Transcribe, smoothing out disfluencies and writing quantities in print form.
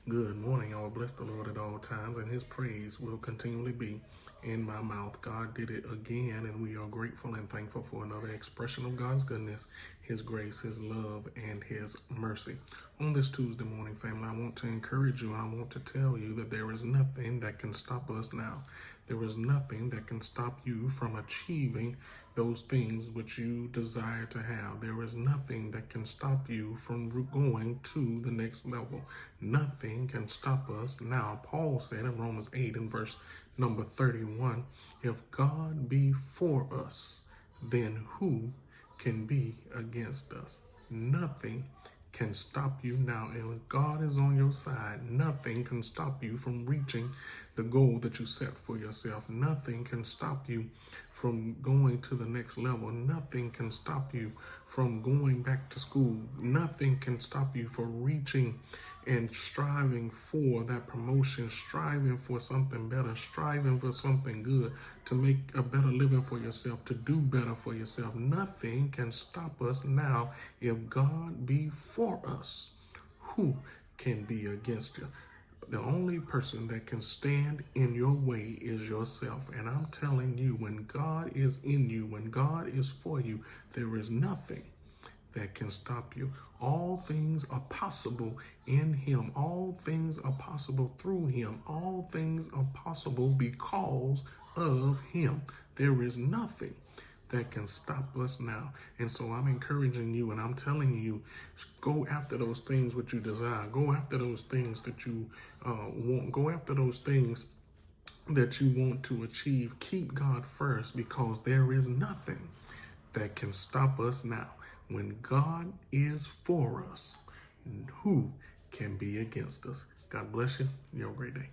Good morning. I will bless the Lord at all times, and his praise will continually be in my mouth. God did it again, and we are grateful and thankful for another expression of God's goodness, his grace, his love, and his mercy. On this Tuesday morning, family, I want to encourage you, and I want to tell you that there is nothing that can stop us now. There is nothing that can stop you from achieving those things which you desire to have. There is nothing that can stop you from going to the next level. Nothing can stop us now. Paul said in Romans 8 and verse number 31, if God be for us, then who can be against us? Nothing can stop you now. And if God is on your side, nothing can stop you from reaching the goal that you set for yourself. Nothing can stop you from going to the next level. Nothing can stop you from going back to school. Nothing can stop you from reaching and striving for that promotion, striving for something better, striving for something good, to make a better living for yourself, to do better for yourself. Nothing can stop us now. If God be for us, who can be against you? The only person that can stand in your way is yourself. And I'm telling you, when God is in you, when God is for you, there is nothing that can stop you. All things are possible in him. All things are possible through him. All things are possible because of him. There is nothing that can stop us now. And so I'm encouraging you, and I'm telling you, go after those things which you desire. Go after those things that you want. Go after those things that you want to achieve. Keep God first, because there is nothing that can stop us now. When God is for us, who can be against us? God bless you. You have a great day.